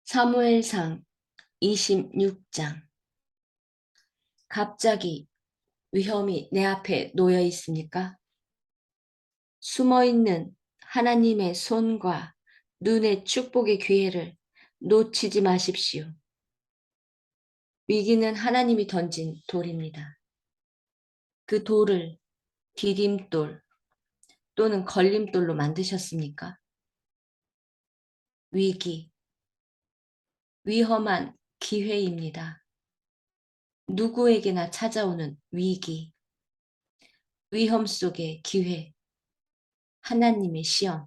사무엘상 26장. 갑자기 위험이 내 앞에 놓여 있습니까? 숨어있는 하나님의 손과 눈의 축복의 기회를 놓치지 마십시오. 위기는 하나님이 던진 돌입니다. 그 돌을 디딤돌 또는 걸림돌로 만드셨습니까? 위기, 위험한 기회입니다. 누구에게나 찾아오는 위기, 위험 속의 기회, 하나님의 시험,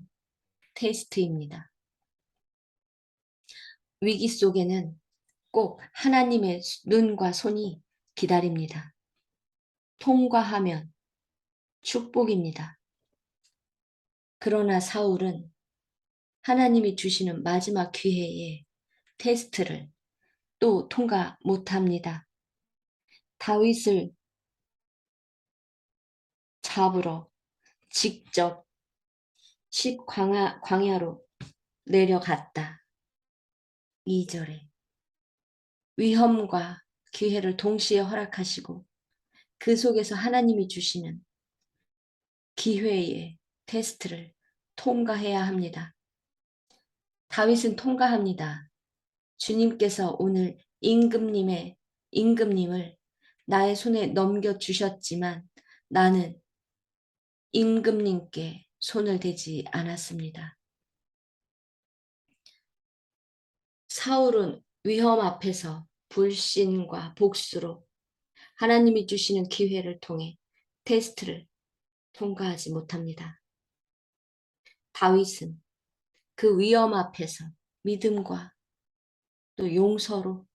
테스트입니다. 위기 속에는 꼭 하나님의 눈과 손이 기다립니다. 통과하면 축복입니다. 그러나 사울은 하나님이 주시는 마지막 기회에 테스트를 또 통과 못합니다. 다윗을 잡으러 직접 광야로 내려갔다. 2절에 위험과 기회를 동시에 허락하시고 그 속에서 하나님이 주시는 기회의 테스트를 통과해야 합니다. 다윗은 통과합니다. 주님께서 오늘 임금님을 나의 손에 넘겨주셨지만 나는 임금님께 손을 대지 않았습니다. 사울은 위험 앞에서 불신과 복수로 하나님이 주시는 기회를 통해 테스트를 통과하지 못합니다. 다윗은 그 위험 앞에서 믿음과 또 용서로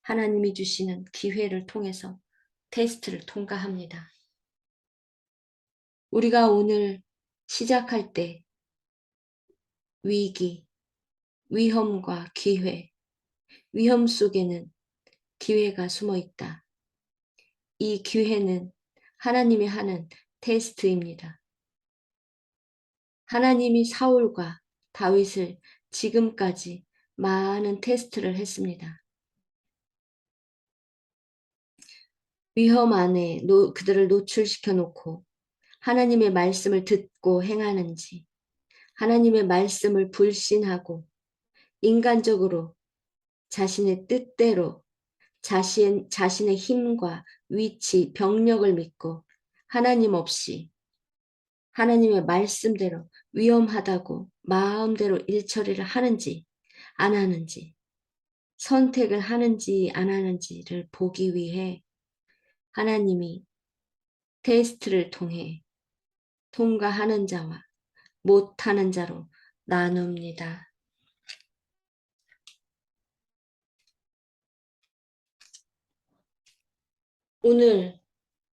하나님이 주시는 기회를 통해서 테스트를 통과합니다. 우리가 오늘 시작할 때 위기, 위험과 기회, 위험 속에는 기회가 숨어 있다. 이 기회는 하나님이 하는 테스트입니다. 하나님이 사울과 다윗을 지금까지 많은 테스트를 했습니다. 위험 안에 그들을 노출시켜 놓고 하나님의 말씀을 듣고 행하는지, 하나님의 말씀을 불신하고 인간적으로 자신의 뜻대로 자신의 힘과 위치, 병력을 믿고 하나님 없이 하나님의 말씀대로 위험하다고 마음대로 일처리를 하는지 안 하는지, 선택을 하는지 안 하는지를 보기 위해 하나님이 테스트를 통해 통과하는 자와 못하는 자로 나눕니다. 오늘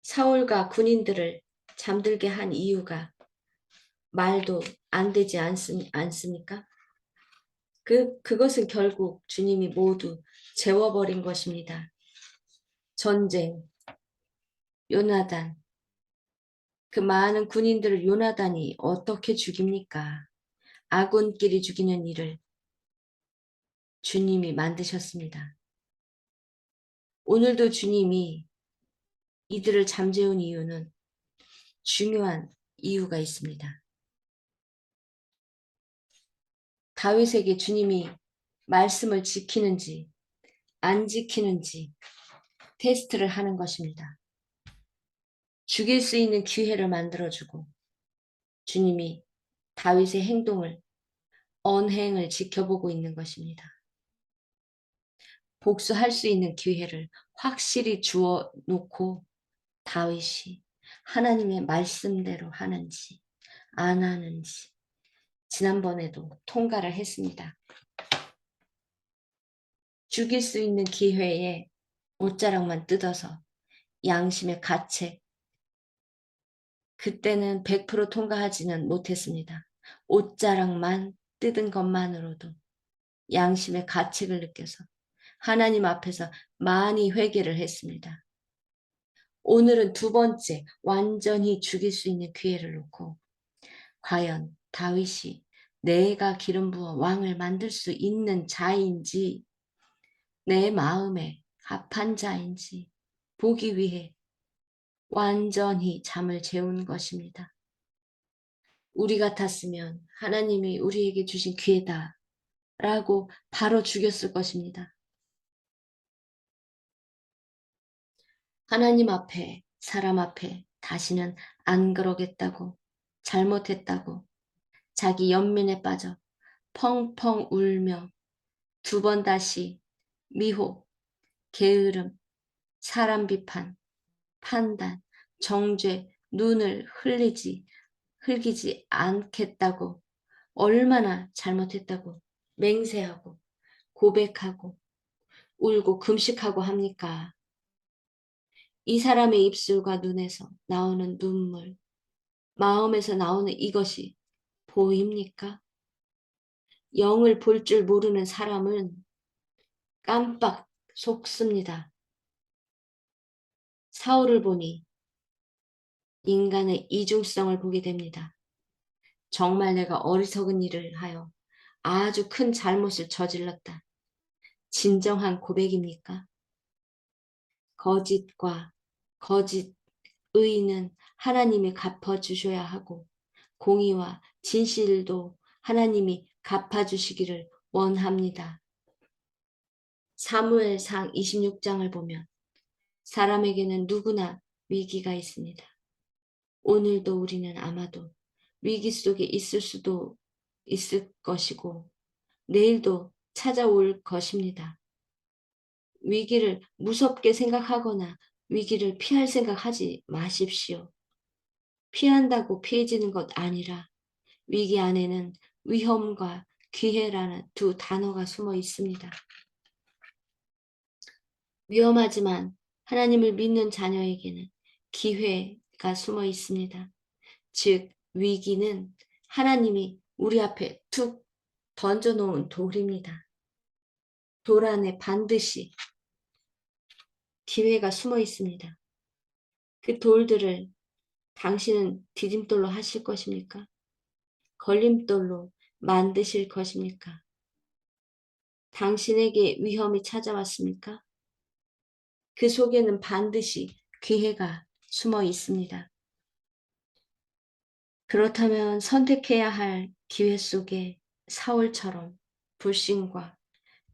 사울과 군인들을 잠들게 한 이유가 말도 안 되지 않습니까? 그것은 결국 주님이 모두 재워버린 것입니다. 전쟁, 요나단, 그 많은 군인들을 요나단이 어떻게 죽입니까? 아군끼리 죽이는 일을 주님이 만드셨습니다. 오늘도 주님이 이들을 잠재운 이유는 중요한 이유가 있습니다. 다윗에게 주님이 말씀을 지키는지 안 지키는지 테스트를 하는 것입니다. 죽일 수 있는 기회를 만들어주고 주님이 다윗의 행동을 언행을 지켜보고 있는 것입니다. 복수할 수 있는 기회를 확실히 주어 놓고 다윗이 하나님의 말씀대로 하는지 안 하는지 지난번에도 통과를 했습니다. 죽일 수 있는 기회에 옷자락만 뜯어서 양심의 가책, 그때는 100% 통과하지는 못했습니다. 옷자락만 뜯은 것만으로도 양심의 가책을 느껴서 하나님 앞에서 많이 회개를 했습니다. 오늘은 두 번째, 완전히 죽일 수 있는 기회를 놓고 과연 다윗이 내가 기름 부어 왕을 만들 수 있는 자인지 내 마음에 합한 자인지 보기 위해 완전히 잠을 재운 것입니다. 우리 같았으면 하나님이 우리에게 주신 기회다 라고 바로 죽였을 것입니다. 하나님 앞에, 사람 앞에 다시는 안 그러겠다고, 잘못했다고, 자기 연민에 빠져 펑펑 울며 두 번 다시 미혹, 게으름, 사람 비판, 판단, 정죄, 눈을 흘기지 않겠다고 얼마나 잘못했다고 맹세하고 고백하고 울고 금식하고 합니까? 이 사람의 입술과 눈에서 나오는 눈물, 마음에서 나오는 이것이 보입니까? 영을 볼 줄 모르는 사람은 깜빡 속습니다. 사울을 보니 인간의 이중성을 보게 됩니다. 정말 내가 어리석은 일을 하여 아주 큰 잘못을 저질렀다. 진정한 고백입니까? 거짓과 거짓 의는 하나님이 갚아주셔야 하고 공의와 진실도 하나님이 갚아주시기를 원합니다. 사무엘상 26장을 보면 사람에게는 누구나 위기가 있습니다. 오늘도 우리는 아마도 위기 속에 있을 수도 있을 것이고 내일도 찾아올 것입니다. 위기를 무섭게 생각하거나 위기를 피할 생각하지 마십시오. 피한다고 피해지는 것 아니라 위기 안에는 위험과 기회라는 두 단어가 숨어 있습니다. 위험하지만 하나님을 믿는 자녀에게는 기회가 숨어 있습니다. 즉 위기는 하나님이 우리 앞에 툭 던져놓은 돌입니다. 돌 안에 반드시 기회가 숨어 있습니다. 그 돌들을 당신은 디딤돌로 하실 것입니까? 걸림돌로 만드실 것입니까? 당신에게 위험이 찾아왔습니까? 그 속에는 반드시 기회가 숨어 있습니다. 그렇다면 선택해야 할 기회 속에 사울처럼 불신과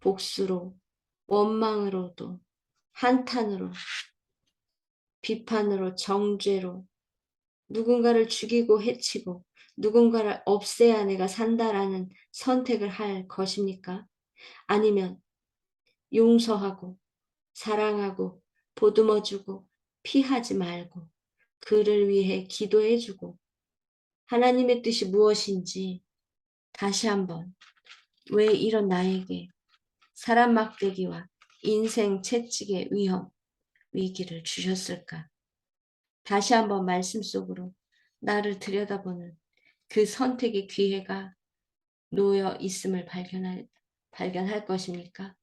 복수로 원망으로도 한탄으로 비판으로 정죄로 누군가를 죽이고 해치고 누군가를 없애야 내가 산다라는 선택을 할 것입니까? 아니면 용서하고 사랑하고 보듬어주고 피하지 말고 그를 위해 기도해주고 하나님의 뜻이 무엇인지 다시 한번 왜 이런 나에게 사람 막대기와 인생 채찍의 위기를 주셨을까? 다시 한번 말씀 속으로 나를 들여다보는 그 선택의 기회가 놓여 있음을 발견할 것입니까?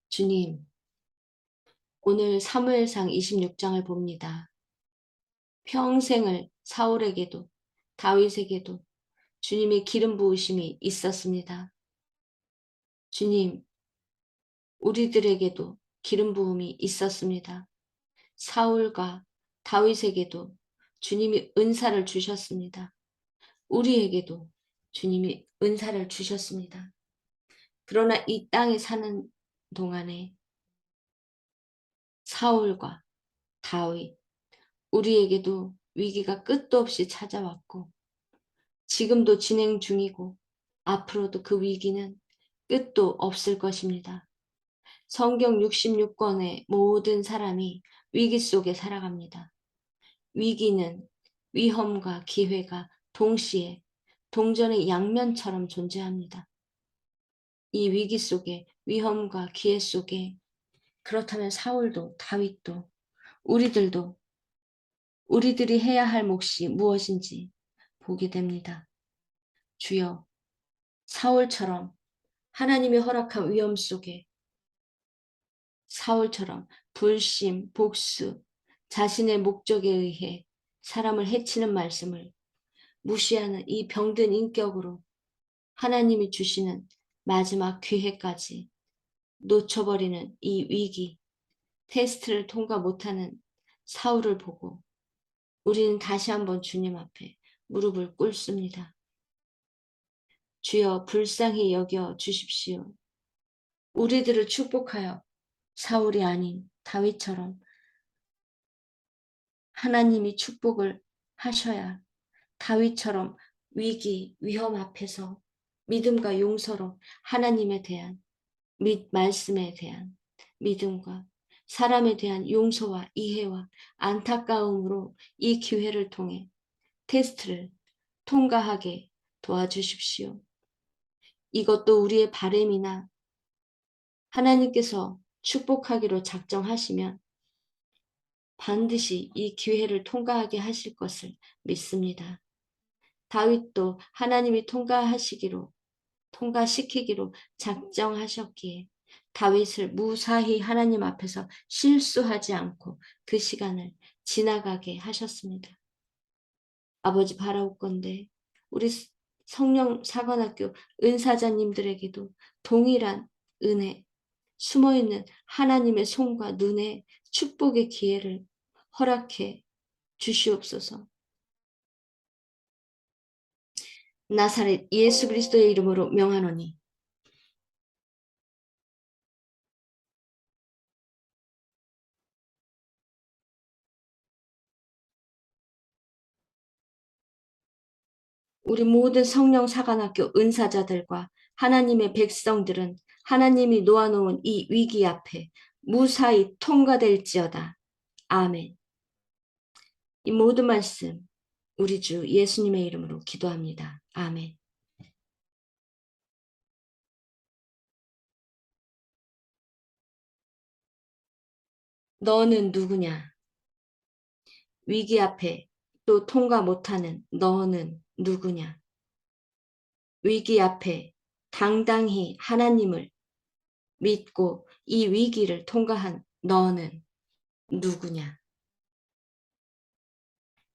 주님, 오늘 사무엘상 26장을 봅니다. 평생을 사울에게도 다윗에게도 주님의 기름 부으심이 있었습니다. 주님, 우리들에게도 기름 부음이 있었습니다. 사울과 다윗에게도 주님이 은사를 주셨습니다. 우리에게도 주님이 은사를 주셨습니다. 그러나 이 땅에 사는 동안에 사울과 다윗, 우리에게도 위기가 끝도 없이 찾아왔고 지금도 진행 중이고 앞으로도 그 위기는 끝도 없을 것입니다. 성경 66권의 모든 사람이 위기 속에 살아갑니다. 위기는 위험과 기회가 동시에 동전의 양면처럼 존재합니다. 이 위기 속에 위험과 기회 속에 그렇다면 사울도 다윗도 우리들도 우리들이 해야 할 몫이 무엇인지 보게 됩니다. 주여, 사울처럼 하나님이 허락한 위험 속에 사울처럼 불신, 복수, 자신의 목적에 의해 사람을 해치는 말씀을 무시하는 이 병든 인격으로 하나님이 주시는 마지막 기회까지 놓쳐버리는 이 위기, 테스트를 통과 못하는 사울을 보고 우리는 다시 한번 주님 앞에 무릎을 꿇습니다. 주여 불쌍히 여겨 주십시오. 우리들을 축복하여 사울이 아닌 다윗처럼 하나님이 축복을 하셔야 다윗처럼 위기, 위험 앞에서 믿음과 용서로 하나님에 대한 말씀에 대한 믿음과 사람에 대한 용서와 이해와 안타까움으로 이 기회를 통해 테스트를 통과하게 도와주십시오. 이것도 우리의 바램이나 하나님께서 축복하기로 작정하시면 반드시 이 기회를 통과하게 하실 것을 믿습니다. 다윗도 하나님이 통과시키기로 작정하셨기에 다윗을 무사히 하나님 앞에서 실수하지 않고 그 시간을 지나가게 하셨습니다. 아버지 바라옵건대 우리 성령 사관학교 은사자님들에게도 동일한 은혜, 숨어있는 하나님의 손과 눈에 축복의 기회를 허락해 주시옵소서. 나사렛 예수 그리스도의 이름으로 명하노니 우리 모든 성령 사관학교 은사자들과 하나님의 백성들은 하나님이 놓아놓은 이 위기 앞에 무사히 통과될지어다. 아멘. 이 모든 말씀 우리 주 예수님의 이름으로 기도합니다. 아멘. 너는 누구냐? 위기 앞에 또 통과 못하는 너는 누구냐? 위기 앞에 당당히 하나님을 믿고 이 위기를 통과한 너는 누구냐?